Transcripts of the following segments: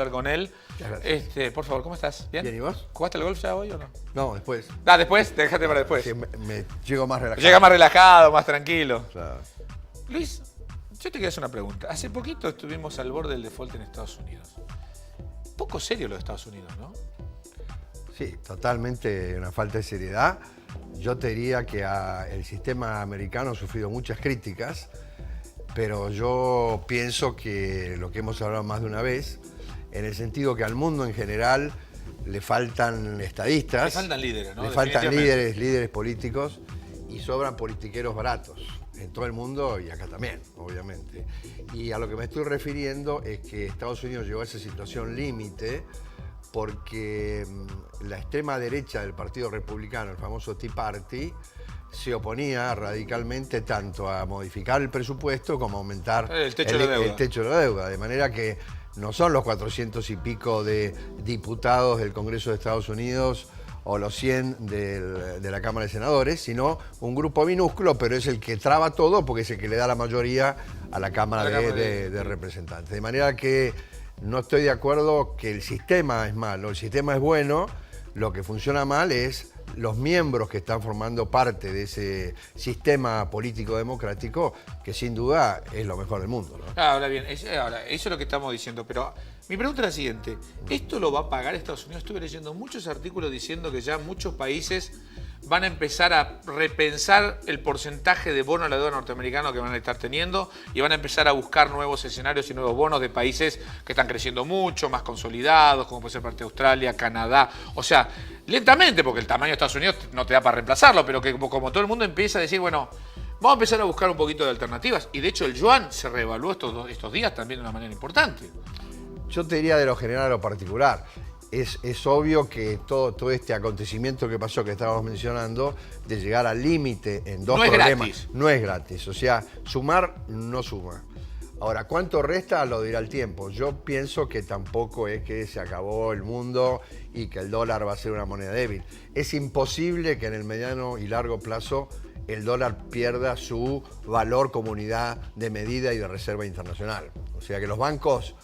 hablar con él. Gracias. Por favor, ¿cómo estás? ¿Bien? Bien, ¿y vos? ¿Jugaste al golf ya hoy o no? No, después. Después, déjate para después. Sí, me llego más relajado. Llega más relajado, más tranquilo. Claro. Luis, yo te quería hacer una pregunta. Hace poquito estuvimos al borde del default en Estados Unidos. Poco serio lo de Estados Unidos, ¿no? Sí, totalmente una falta de seriedad. Yo te diría que el sistema americano ha sufrido muchas críticas, pero yo pienso que lo que hemos hablado más de una vez, en el sentido que al mundo en general le faltan estadistas. Le faltan líderes, ¿no? Le faltan líderes políticos y sobran politiqueros baratos en todo el mundo y acá también, obviamente. Y a lo que me estoy refiriendo es que Estados Unidos llegó a esa situación límite porque la extrema derecha del Partido Republicano, el famoso Tea Party, se oponía radicalmente tanto a modificar el presupuesto como a aumentar el techo de la deuda. De manera que no son los 400 y pico de diputados del Congreso de Estados Unidos o los 100 de la Cámara de Senadores, sino un grupo minúsculo, pero es el que traba todo porque es el que le da la mayoría a la Cámara de Representantes. De manera que no estoy de acuerdo que el sistema es malo, el sistema es bueno, lo que funciona mal es los miembros que están formando parte de ese sistema político democrático, que sin duda es lo mejor del mundo, ¿no? Ahora bien, eso es lo que estamos diciendo, pero mi pregunta es la siguiente. ¿Esto lo va a pagar Estados Unidos? Estuve leyendo muchos artículos diciendo que ya muchos países van a empezar a repensar el porcentaje de bono a la deuda norteamericana que van a estar teniendo y van a empezar a buscar nuevos escenarios y nuevos bonos de países que están creciendo mucho, más consolidados, como puede ser parte de Australia, Canadá. O sea, lentamente, porque el tamaño de Estados Unidos no te da para reemplazarlo, pero que como todo el mundo empieza a decir, bueno, vamos a empezar a buscar un poquito de alternativas. Y de hecho el yuan se reevaluó estos días también de una manera importante. Yo te diría de lo general a lo particular. Es obvio que todo este acontecimiento que pasó, que estábamos mencionando, de llegar al límite en dos problemas, no es gratis. O sea, sumar no suma. Ahora, ¿cuánto resta? Lo dirá el tiempo. Yo pienso que tampoco es que se acabó el mundo y que el dólar va a ser una moneda débil. Es imposible que en el mediano y largo plazo el dólar pierda su valor como unidad de medida y de reserva internacional. O sea que los bancos,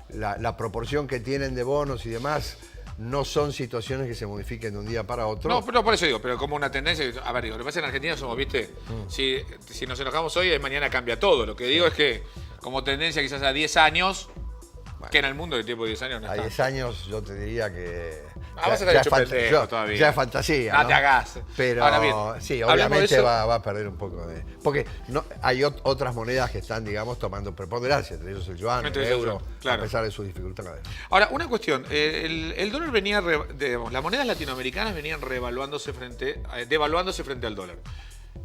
la proporción que tienen de bonos y demás, no son situaciones que se modifiquen de un día para otro. No, pero por eso digo, pero como una tendencia. A ver, digo, lo que pasa en Argentina somos, ¿viste? Si nos enojamos hoy, mañana cambia todo. Lo que digo es que, como tendencia quizás a 10 años, bueno, que en el mundo el tiempo de 10 años no está. A 10 años yo te diría que vamos a estar hecho pendejo todavía. Ya es fantasía, no te hagas. Pero ahora bien, sí, obviamente va a perder un poco de... Porque no, hay otras monedas que están, digamos, tomando preponderancia, entre ellos el yuan, el euro, claro, a pesar de sus dificultades. Ahora, una cuestión, el dólar venía, las monedas latinoamericanas venían devaluándose frente al dólar.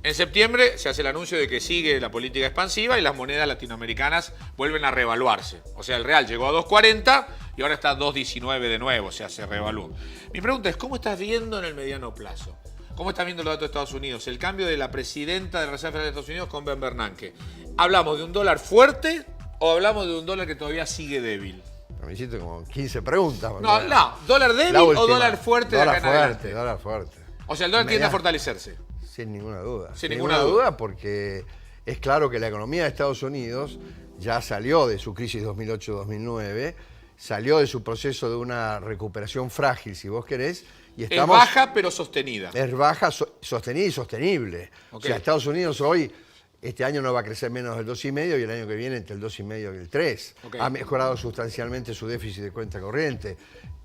En septiembre se hace el anuncio de que sigue la política expansiva y las monedas latinoamericanas vuelven a revaluarse. O sea, el real llegó a 2.40 y ahora está a 2.19 de nuevo, o sea, se revaluó. Mi pregunta es, ¿cómo estás viendo en el mediano plazo? ¿Cómo estás viendo los datos de Estados Unidos? El cambio de la presidenta de la Reserva Federal de Estados Unidos con Ben Bernanke. ¿Hablamos de un dólar fuerte o hablamos de un dólar que todavía sigue débil? Me hiciste como 15 preguntas. No, ¿dólar débil o dólar fuerte de acá en adelante? Dólar fuerte. O sea, el dólar tiende a fortalecerse. Sin ninguna duda. Sin ninguna duda, porque es claro que la economía de Estados Unidos ya salió de su crisis 2008-2009, salió de su proceso de una recuperación frágil, si vos querés. Y estamos, es baja pero sostenida. Es baja, sostenida y sostenible. Okay. O sea, Estados Unidos hoy, este año no va a crecer menos del 2,5 y el año que viene entre el 2,5 y el 3. Okay. Ha mejorado sustancialmente su déficit de cuenta corriente.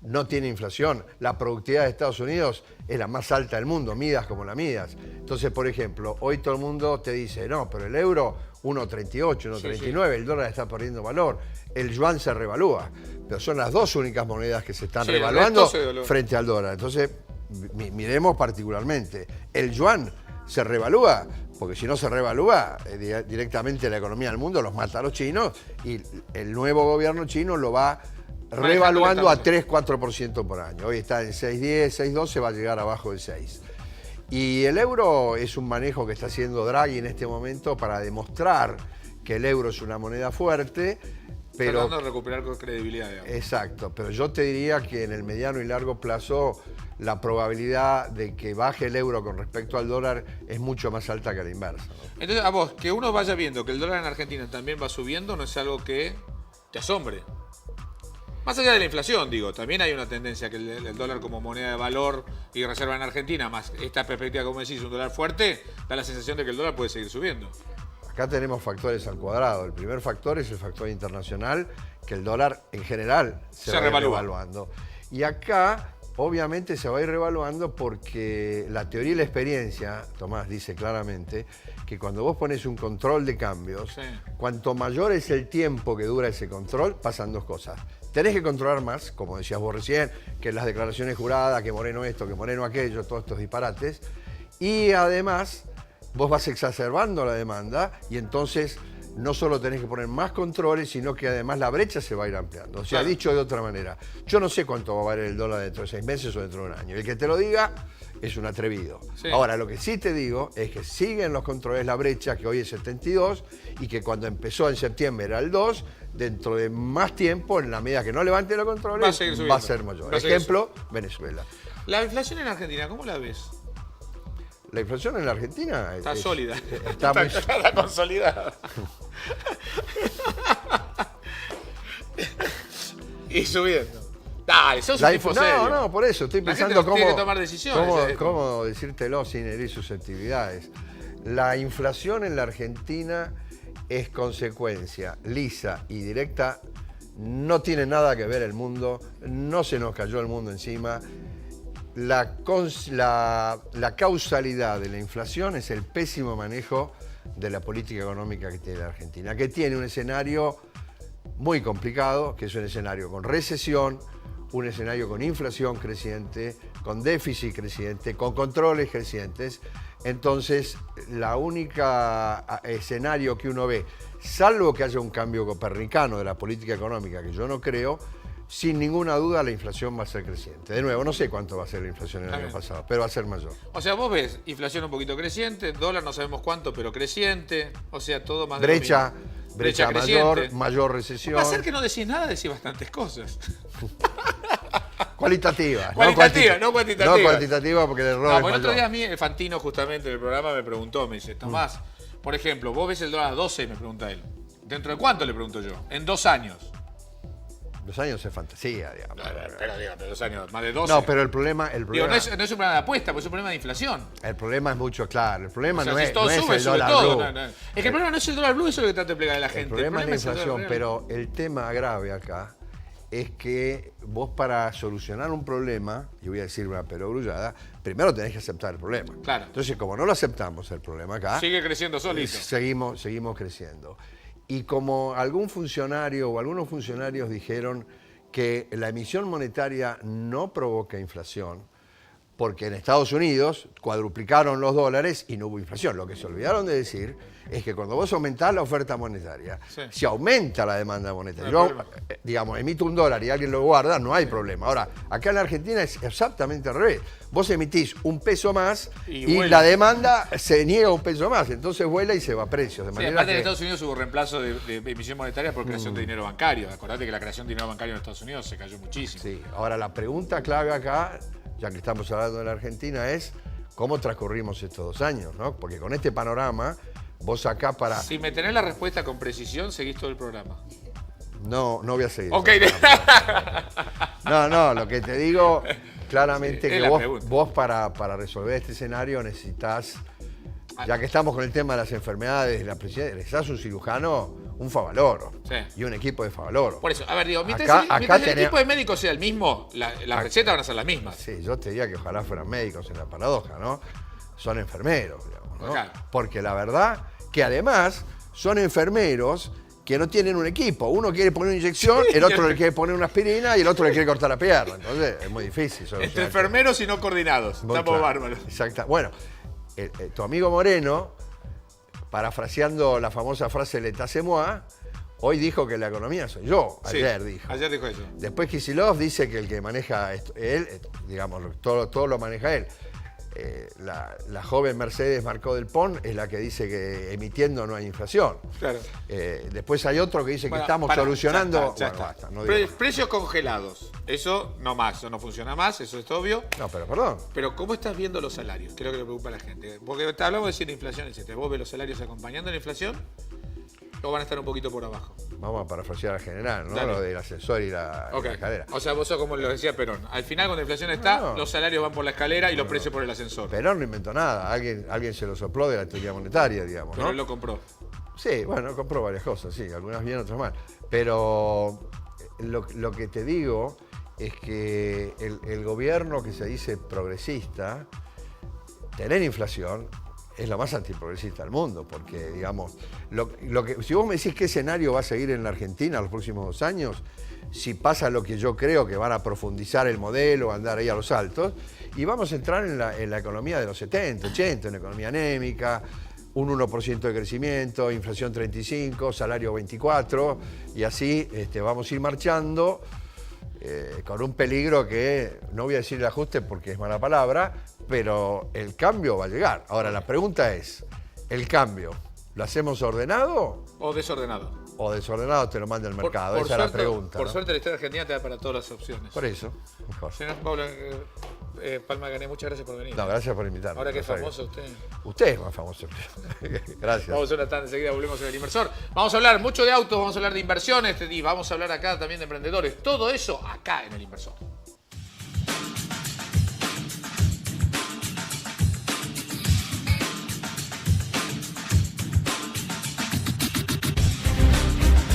No tiene inflación. La productividad de Estados Unidos es la más alta del mundo, midas como la midas. Entonces, por ejemplo, hoy todo el mundo te dice, no, pero el euro 1,38, 1,39, el dólar está perdiendo valor, el yuan se revalúa. Pero son las dos únicas monedas que se están revaluando frente al dólar. Entonces, miremos particularmente. El yuan se revalúa, porque si no se revalúa, directamente la economía del mundo los mata a los chinos y el nuevo gobierno chino lo va revaluando a 3-4% por año. Hoy está en 6,10, 6,12, va a llegar abajo del 6. Y el euro es un manejo que está haciendo Draghi en este momento para demostrar que el euro es una moneda fuerte, pero... Tratando de recuperar con credibilidad, digamos. Exacto, pero yo te diría que en el mediano y largo plazo la probabilidad de que baje el euro con respecto al dólar es mucho más alta que la inversa, ¿no? Entonces, a vos, que uno vaya viendo que el dólar en Argentina también va subiendo, no es algo que te asombre. Más allá de la inflación, digo, también hay una tendencia que el dólar como moneda de valor y reserva en Argentina, más esta perspectiva, como decís, un dólar fuerte, da la sensación de que el dólar puede seguir subiendo. Acá tenemos factores al cuadrado. El primer factor es el factor internacional, que el dólar en general se va a ir revaluando. Y acá, obviamente, se va a ir revaluando porque la teoría y la experiencia, Tomás dice claramente, que cuando vos pones un control de cambios, cuanto mayor es el tiempo que dura ese control, pasan dos cosas. Tenés que controlar más, como decías vos recién, que las declaraciones juradas, que Moreno esto, que Moreno aquello, todos estos disparates. Y además, vos vas exacerbando la demanda y entonces no solo tenés que poner más controles, sino que además la brecha se va a ir ampliando. O sea, claro, dicho de otra manera, yo no sé cuánto va a valer el dólar dentro de 6 meses o dentro de un año. El que te lo diga es un atrevido. Sí. Ahora, lo que sí te digo es que siguen los controles la brecha, que hoy es 72, y que cuando empezó en septiembre era el 2, dentro de más tiempo, en la medida que no levante los controles, va a ser mayor. Ejemplo, Venezuela. La inflación en Argentina, ¿cómo la ves? La inflación en la Argentina está sólida. Está consolidada. Y subiendo. Dale, sos un tipo serio. No, por eso. Estoy pensando tiene que tomar decisiones. Cómo decírtelo sin herir susceptibilidades. La inflación en la Argentina es consecuencia lisa y directa. No tiene nada que ver el mundo. No se nos cayó el mundo encima. La causalidad de la inflación es el pésimo manejo de la política económica que tiene la Argentina, que tiene un escenario muy complicado, que es un escenario con recesión, un escenario con inflación creciente, con déficit creciente, con controles crecientes. Entonces, la única escenario que uno ve, salvo que haya un cambio copernicano de la política económica, que yo no creo, sin ninguna duda la inflación va a ser creciente. De nuevo, no sé cuánto va a ser la inflación el año pasado, pero va a ser mayor. O sea, vos ves inflación un poquito creciente, dólar no sabemos cuánto, pero creciente, o sea, todo más brecha mayor, mayor recesión. Va a ser que no decís nada, decís bastantes cosas. Cualitativa. No cuantitativa. No cuantitativa porque el error es el otro día a mí, Fantino, justamente en el programa, me preguntó, me dice, Tomás, por ejemplo, vos ves el dólar a 12, me pregunta él. ¿Dentro de cuánto? Le pregunto yo. En 2 años. 2 años es fantasía, digamos. Pero dígame, 2 años, más de 12. No, pero el problema... Digo, no es un problema de apuesta, pues es un problema de inflación. El problema es mucho, claro. El problema no es el dólar blue. Es que el problema no es el dólar blue, eso es lo que trata de explicar a la gente. El problema es la inflación, pero el tema grave acá es que vos para solucionar un problema, y voy a decir una perogrullada, primero tenés que aceptar el problema. Claro. Entonces, como no lo aceptamos el problema acá... Sigue creciendo solito. Seguimos creciendo. Y como algún funcionario o algunos funcionarios dijeron que la emisión monetaria no provoca inflación, porque en Estados Unidos cuadruplicaron los dólares y no hubo inflación. Lo que se olvidaron de decir es que cuando vos aumentás la oferta monetaria, si aumenta la demanda monetaria. Yo, digamos, emito $1 y alguien lo guarda, no hay problema. Ahora, acá en la Argentina es exactamente al revés. Vos emitís $1 más y la demanda se niega $1 más. Entonces vuela y se va a precios. De manera aparte en Estados Unidos hubo reemplazo de emisión monetaria por creación de dinero bancario. Acordate que la creación de dinero bancario en Estados Unidos se cayó muchísimo. Sí, ahora la pregunta clave acá, ya que estamos hablando de la Argentina, es cómo transcurrimos estos 2 años, ¿no? Porque con este panorama, vos acá para... Si me tenés la respuesta con precisión, seguís todo el programa. No voy a seguir. Ok. No, lo que te digo claramente que vos para resolver este escenario necesitas, ya que estamos con el tema de las enfermedades de la presidencia, necesitas un cirujano, un favaloro y un equipo de favaloro. Por eso, a ver, digo, mientras el equipo de médicos sea el mismo, las recetas van a ser las mismas. Sí, yo te diría que ojalá fueran médicos en la paradoja, ¿no? Son enfermeros, digamos, ¿no? Claro. Porque la verdad que además son enfermeros que no tienen un equipo. Uno quiere poner una inyección, el otro le quiere poner una aspirina y el otro le quiere cortar la pierna. Entonces es muy difícil. Entre enfermeros y no coordinados. Estamos bárbaros. Exacto. Bueno, tu amigo Moreno, parafraseando la famosa frase «L'état c'est moi», hoy dijo que la economía soy yo. Ayer dijo. Ayer dijo eso. Después Kicillof dice que el que maneja él, digamos, todo lo maneja él. La joven Mercedes Marcó del Pon es la que dice que emitiendo no hay inflación. Claro. Después hay otro que dice que estamos solucionando... Basta, precios congelados. Eso no más, eso no funciona más, eso es obvio. No, pero perdón. Pero ¿cómo estás viendo los salarios? Creo que le preocupa a la gente. Porque hablamos de decir inflación, etc. ¿Vos ves los salarios acompañando la inflación o van a estar un poquito por abajo? Vamos a parafrasear al general, ¿no? Dale. Lo del ascensor y la escalera. O sea, vos sos como lo decía Perón. Al final, cuando la inflación está, No. los salarios van por la escalera y los precios por el ascensor. Perón no inventó nada. Alguien se lo sopló de la teoría monetaria, digamos, Pero ¿no? él lo compró. Sí, bueno, compró varias cosas, sí, algunas bien, otras mal. Pero lo que te digo es que el gobierno que se dice progresista, tener inflación es lo más antiprogresista del mundo, porque, digamos, si vos me decís qué escenario va a seguir en la Argentina los próximos 2 años, si pasa lo que yo creo que van a profundizar el modelo, andar ahí a los altos, y vamos a entrar en la economía de los 70, 80, una economía anémica, un 1% de crecimiento, inflación 35, salario 24, y así vamos a ir marchando con un peligro que, no voy a decir el ajuste porque es mala palabra, pero el cambio va a llegar. Ahora, la pregunta es, ¿el cambio lo hacemos ordenado O desordenado. o desordenado te lo manda el mercado? Esa es la pregunta. Por ¿no? suerte, la historia argentina te da para todas las opciones. Por eso, mejor. Señor Pablo Palma Gané, muchas gracias por venir. No, gracias por invitarme. Ahora que es Rosario. famoso usted. Usted es más famoso. Gracias. Vamos a una tanda, enseguida volvemos en el inversor. Vamos a hablar mucho de autos, vamos a hablar de inversiones y vamos a hablar acá también de emprendedores. Todo eso acá en el inversor.